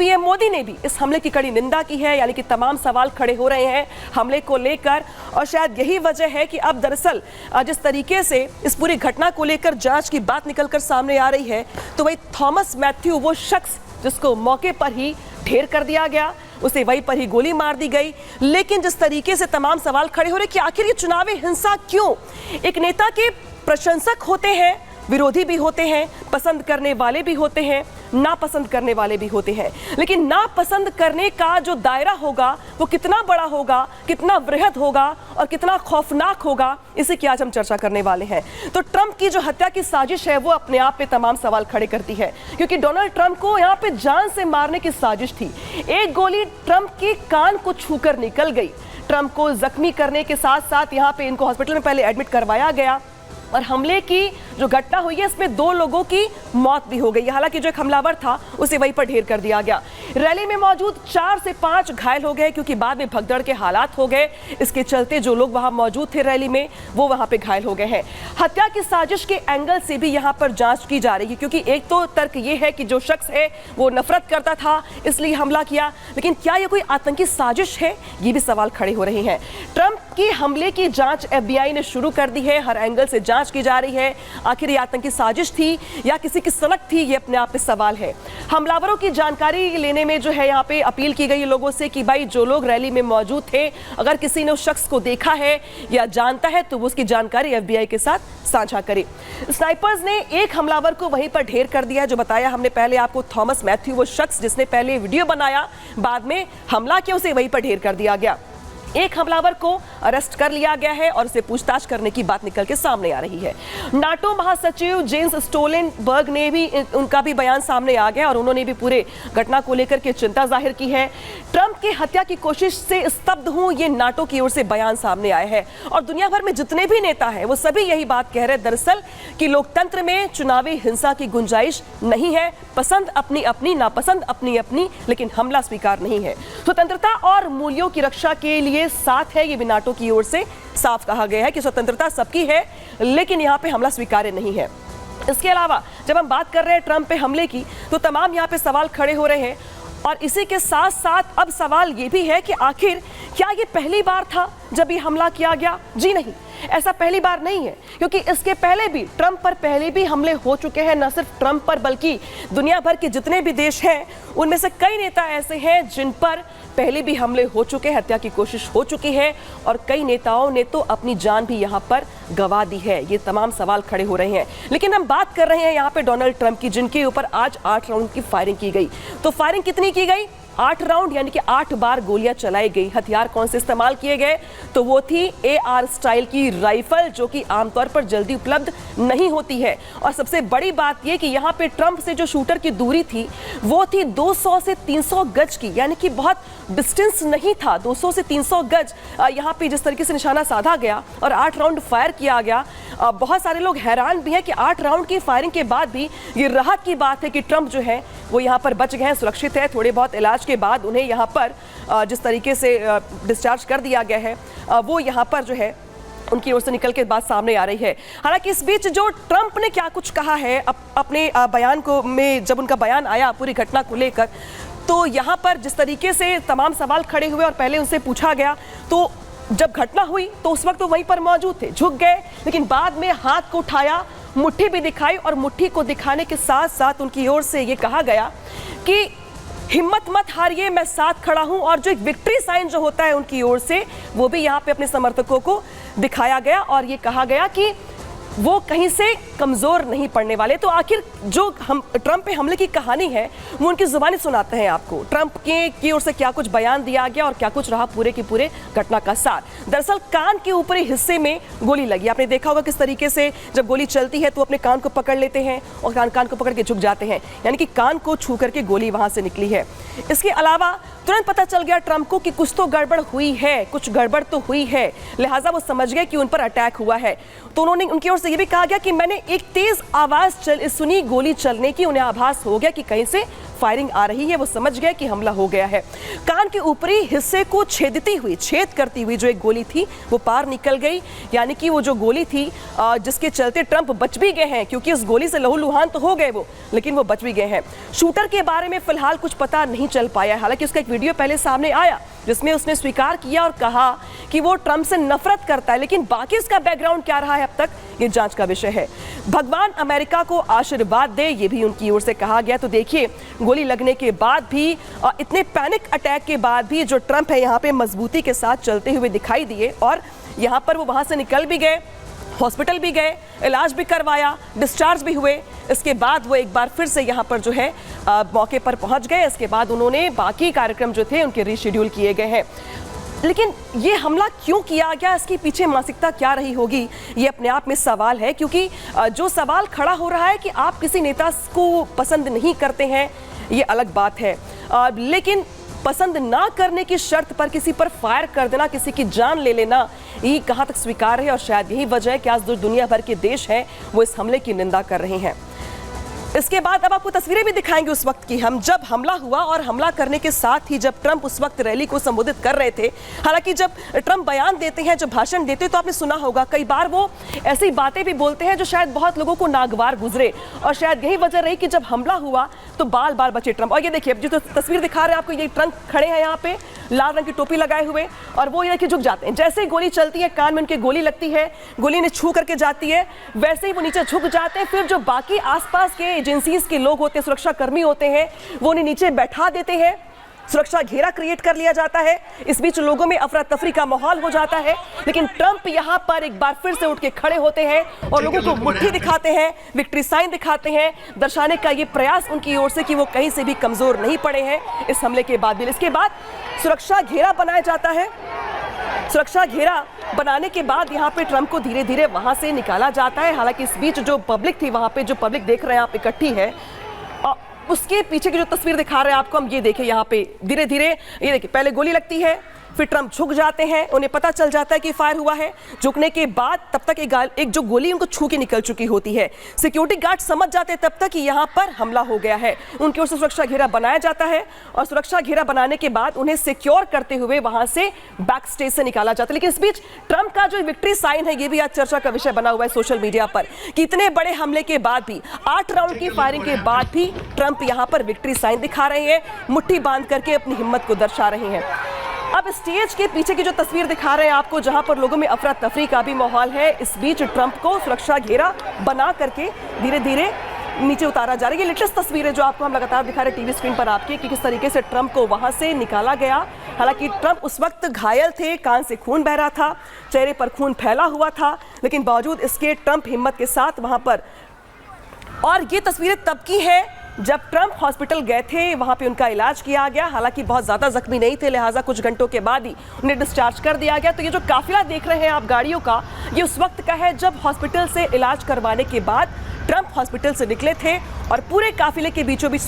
PM Modi ने भी इस हमले की कड़ी निंदा की है, यानी कि तमाम सवाल खड़े हो रहे हैं हमले को लेकर। और शायद यही वजह है कि अब दरअसल जिस तरीके से इस पूरी घटना को लेकर जांच की बात निकलकर सामने आ रही है, तो वही थॉमस मैथ्यू, वो शख्स जिसको मौके पर ही ढेर कर दिया गया, उसे वहीं पर ही गोली मार दी गई। लेकिन जिस तरीके से तमाम सवाल खड़े हो रहे कि आखिर ये चुनावी हिंसा क्यों? एक नेता के प्रशंसक होते हैं, विरोधी भी होते हैं, पसंद करने वाले भी होते हैं, नापसंद करने वाले भी होते हैं, लेकिन नापसंद करने का जो दायरा होगा वो कितना बड़ा होगा, कितना वृहद होगा और कितना खौफनाक होगा, इसी की आज हम चर्चा करने वाले हैं। तो ट्रंप की जो हत्या की साजिश है वो अपने आप पे तमाम सवाल खड़े करती है, क्योंकि डोनाल्ड ट्रंप को यहाँ पे जान से मारने की साजिश थी। एक गोली ट्रंप के कान को छूकर निकल गई। ट्रंप को जख्मी करने के साथ साथ यहाँ पे इनको हॉस्पिटल में पहले एडमिट करवाया गया और हमले की जो घटना हुई है इसमें 2 लोगों की मौत भी हो गई। हालांकि जो एक हमलावर था उसे वहीं पर ढेर कर दिया गया। रैली में मौजूद 4 से 5 घायल हो गए, क्योंकि बाद में भगदड़ के हालात हो गए। इसके चलते जो लोग वहां मौजूद थे रैली में वो वहां पे घायल हो गए हैं। हत्या की साजिश के एंगल से भी यहां पर जांच की जा रही है, क्योंकि एक तो तर्क ये है कि जो शख्स है वो नफरत करता था इसलिए हमला किया, लेकिन क्या यह कोई आतंकी साजिश है, ये भी सवाल खड़े हो रहे हैं। ट्रंप की हमले की जांच FBI ने शुरू कर दी है, हर एंगल से जांच की जा रही है। आखिर ये आतंकी साजिश थी या किसी की सनक थी, ये अपने आप में सवाल है। हमलावरों की जानकारी लेने में जो है यहाँ पे अपील की गई लोगों से कि भाई जो लोग रैली में मौजूद थे, अगर किसी ने उस शख्स को देखा है या जानता है तो वो उसकी जानकारी FBI के साथ साझा करे। स्नाइपर्स ने एक हमलावर को वहीं पर ढेर कर दिया, जो बताया हमने पहले आपको, थॉमस मैथ्यू, वो शख्स जिसने पहले वीडियो बनाया, बाद में हमला किया, उसे वहीं पर ढेर कर दिया गया। एक हमलावर को अरेस्ट कर लिया गया है और उसे पूछताछ करने की बात निकल के सामने आ रही है। नाटो महासचिव जेंस स्टोलनबर्ग ने भी, उनका भी बयान सामने आ गया और उन्होंने भी पूरे घटना को लेकर के चिंता जाहिर की है। ट्रंप की हत्या की कोशिश से स्तब्ध हूं, ये नाटो की ओर से बयान सामने आया है और दुनिया भर में जितने भी नेता हैं वो सभी यही बात कह रहे हैं दरअसल कि लोकतंत्र में चुनावी हिंसा की गुंजाइश नहीं है। पसंद अपनी अपनी, नापसंद अपनी अपनी, लेकिन हमला स्वीकार नहीं है। स्वतंत्रता और मूल्यों की रक्षा के लिए साथ है, ये भी नाटो की ओर से साफ कहा गया है कि स्वतंत्रता सबकी है, लेकिन यहां पे हमला स्वीकार्य नहीं है। इसके अलावा जब हम बात कर रहे हैं ट्रंप पे हमले की, तो तमाम यहां पे सवाल खड़े हो रहे हैं और इसी के साथ साथ अब सवाल ये भी है कि आखिर क्या ये पहली बार था जब ये हमला किया गया? जी नहीं, ऐसा पहली बार नहीं है, क्योंकि इसके पहले भी ट्रंप पर पहले भी हमले हो चुके हैं। न सिर्फ ट्रंप पर बल्कि दुनिया भर के जितने भी देश हैं उनमें से कई नेता ऐसे हैं जिन पर पहले भी हमले हो चुके हैं, हत्या की कोशिश हो चुकी है और कई नेताओं ने तो अपनी जान भी यहाँ पर गंवा दी है। ये तमाम सवाल खड़े हो रहे हैं, लेकिन हम बात कर रहे हैं यहाँ पे डोनाल्ड ट्रंप की, जिनके ऊपर आज 8 राउंड की फायरिंग की गई। तो फायरिंग कितनी की गई? 8 राउंड, यानी कि 8 बार गोलियां चलाई गई। हथियार कौन से इस्तेमाल किए गए? तो वो थी AR स्टाइल की राइफल, जो कि आमतौर पर जल्दी उपलब्ध नहीं होती है। और सबसे बड़ी बात ये कि यहाँ पे ट्रंप से जो शूटर की दूरी थी वो थी 200 से 300 गज की, यानी कि बहुत डिस्टेंस नहीं था। 200 से 300 गज यहाँ पे जिस तरीके से निशाना साधा गया और 8 राउंड फायर किया गया, बहुत सारे लोग हैरान भी हैं कि 8 राउंड की फायरिंग के बाद भी ये राहत की बात है कि ट्रंप जो है वो यहाँ पर बच गए हैं, सुरक्षित है। थोड़े बहुत इलाज के बाद उन्हें यहाँ पर जिस तरीके से डिस्चार्ज कर दिया गया है, वो यहाँ पर जो है उनकी ओर से निकल के बात सामने आ रही है। हालांकि इस बीच जो ट्रंप ने क्या कुछ कहा है अपने बयान को में, जब उनका बयान आया पूरी घटना को लेकर, तो यहाँ पर जिस तरीके से तमाम सवाल खड़े हुए और पहले उनसे पूछा गया, तो जब घटना हुई तो उस वक्त तो वहीं पर मौजूद थे, झुक गए, लेकिन बाद में हाथ को उठाया, मुट्ठी भी दिखाई और मुट्ठी को दिखाने के साथ साथ उनकी ओर से ये कहा गया कि हिम्मत मत हारिए, मैं साथ खड़ा हूं। और जो एक विक्ट्री साइन जो होता है उनकी ओर से, वो भी यहाँ पे अपने समर्थकों को दिखाया गया और ये कहा गया कि वो कहीं से कमजोर नहीं पड़ने वाले। तो आखिर जो हम ट्रंप पे हमले की कहानी है वो उनकी जुबानी सुनाते हैं आपको। ट्रंप की ओर से क्या कुछ बयान दिया गया और क्या कुछ रहा पूरे की पूरे घटना का सार। दरअसल कान के ऊपरी हिस्से में गोली लगी। आपने देखा होगा किस तरीके से जब गोली चलती है तो अपने कान को पकड़ लेते हैं और कान को पकड़ के झुक जाते हैं, यानी कि कान को छू करके गोली वहां से निकली है। इसके अलावा तुरंत पता चल गया ट्रंप को कि कुछ तो गड़बड़ हुई है, कुछ गड़बड़ तो हुई है, लिहाजा वो समझ गए कि उन पर अटैक हुआ है। तो उन्होंने उनकी ओर से ये भी कहा गया कि मैंने एक तेज आवाज सुनी गोली चलने की, उन्हें आभास हो गया कि कहीं से फायरिंग आ रही है वो समझ गए कि हमला हो गया है। कान के ऊपरी हिस्से को छेद करती हुई जो एक गोली थी वो पार निकल गई, यानी कि वो जो गोली थी जिसके चलते ट्रंप बच भी गए हैं, क्योंकि उस गोली से लहूलुहान तो हो गए वो, लेकिन वो बच भी गए हैं। शूटर के बारे में फिलहाल कुछ पता नहीं चल पाया, हालांकि उसका एक वीडियो पहले सामने आया जिसमें उसने स्वीकार किया और कहा कि वो ट्रंप से नफरत करता है, लेकिन बाकी इसका बैकग्राउंड क्या रहा है अब तक ये जांच का विषय है। भगवान अमेरिका को आशीर्वाद दे, ये भी उनकी ओर से कहा गया। तो देखिए, गोली लगने के बाद भी इतने पैनिक अटैक के बाद भी जो ट्रंप है यहाँ पे मजबूती के साथ चलते हुए दिखाई दिए, और यहाँ पर वो वहां से निकल भी गए, हॉस्पिटल भी गए, इलाज भी करवाया, डिस्चार्ज भी हुए। इसके बाद वो एक बार फिर से यहाँ पर जो है मौके पर पहुंच गए। इसके बाद उन्होंने बाकी कार्यक्रम जो थे उनके रीशेड्यूल किए गए हैं। लेकिन ये हमला क्यों किया गया, इसके पीछे मानसिकता क्या रही होगी, ये अपने आप में सवाल है। क्योंकि जो सवाल खड़ा हो रहा है कि आप किसी नेता को पसंद नहीं करते हैं, ये अलग बात है, लेकिन पसंद ना करने की शर्त पर किसी पर फायर कर देना, किसी की जान ले लेना, ये कहाँ तक स्वीकार है। और शायद यही वजह है कि आज दुनिया भर के देश हैं वो इस हमले की निंदा कर रहे हैं। इसके बाद अब आपको तस्वीरें भी दिखाएंगे उस वक्त की, हम जब हमला हुआ और हमला करने के साथ ही जब ट्रंप उस वक्त रैली को संबोधित कर रहे थे। हालांकि जब ट्रंप बयान देते हैं, जब भाषण देते हैं, तो आपने सुना होगा कई बार वो ऐसी बातें भी बोलते हैं जो शायद बहुत लोगों को नागवार गुजरे, और शायद यही वजह रही कि जब हमला हुआ तो बाल बाल बचे ट्रंप। और ये देखिए, जो तस्वीर दिखा रहे हैं आपको, ये ट्रंप खड़े हैं यहाँ पे लाल रंग की टोपी लगाए हुए, और वो ये देखिए झुक जाते हैं। जैसे ही गोली चलती है, कान में उनके गोली लगती है, गोली ने छू करके जाती है, वैसे ही वो नीचे झुक जाते हैं। फिर जो बाकी आसपास के एजेंसीज के लोग होते हैं, सुरक्षा कर्मी होते हैं, वो उन्हें नीचे बैठा देते हैं, सुरक्षा घेरा क्रिएट कर लिया जाता है। इस बीच लोगों में अफरा तफरी का माहौल हो जाता है, लेकिन ट्रंप यहां पर एक बार फिर से उठ के खड़े होते हैं और लोगों को मुट्ठी दिखाते हैं, विक्ट्री साइन दिखाते हैं, दर्शाने का ये प्रयास उनकी ओर से कि वो कहीं से भी कमजोर नहीं पड़े हैं इस हमले के बाद भी। इसके बाद सुरक्षा घेरा बनाया जाता है। सुरक्षा घेरा बनाने के बाद यहाँ पे ट्रंप को धीरे धीरे वहां से निकाला जाता है। हालांकि इस बीच जो पब्लिक थी वहां पे, जो पब्लिक देख रहे हैं आप इकट्ठी है, उसके पीछे की जो तस्वीर दिखा रहे हैं आपको, हम ये देखें यहाँ पे धीरे धीरे, ये देखिए पहले गोली लगती है, फिर ट्रंप झुक जाते हैं, उन्हें पता चल जाता है कि फायर हुआ है। झुकने के बाद तब तक एक जो गोली उनको छू के निकल चुकी होती है। सिक्योरिटी गार्ड समझ जाते हैं तब तक कि यहाँ पर हमला हो गया है। उनकी ओर से सुरक्षा घेरा बनाया जाता है, और सुरक्षा घेरा बनाने के बाद उन्हें सिक्योर करते हुए वहां से बैक स्टेज से निकाला जाता है। लेकिन इस बीच ट्रंप का जो विक्ट्री साइन है, ये भी आज चर्चा का विषय बना हुआ है सोशल मीडिया पर, कि इतने बड़े हमले के बाद भी, 8 राउंड की फायरिंग के बाद भी ट्रंप यहाँ पर विक्ट्री साइन दिखा रहे हैं, मुट्ठी बांध करके अपनी हिम्मत को दर्शा रहे हैं। अब स्टेज के पीछे की जो तस्वीर दिखा रहे हैं आपको, जहां पर लोगों में अफरा तफरी का भी माहौल है, इस बीच ट्रंप को सुरक्षा घेरा बना करके धीरे धीरे नीचे उतारा जा रहा है। ये लेटेस्ट तस्वीर है जो आपको हम लगातार दिखा रहे हैं टीवी स्क्रीन पर आपके, कि किस तरीके से ट्रंप को वहां से निकाला गया। हालांकि ट्रंप उस वक्त घायल थे, कान से खून बह रहा था, चेहरे पर खून फैला हुआ था, लेकिन बावजूद इसके ट्रंप हिम्मत के साथ वहां पर। और ये तस्वीरें तब की है जब ट्रंप हॉस्पिटल गए थे, वहां पे उनका इलाज किया गया। हालांकि बहुत ज्यादा जख्मी नहीं थे, लिहाजा कुछ घंटों के बाद ही उन्हें डिस्चार्ज कर दिया गया। तो ये जो काफिला देख रहे हैं आप गाड़ियों का, ये उस वक्त का है जब हॉस्पिटल से इलाज करवाने के बाद ट्रंप हॉस्पिटल से निकले थे, और पूरे काफिले के बीचों बीच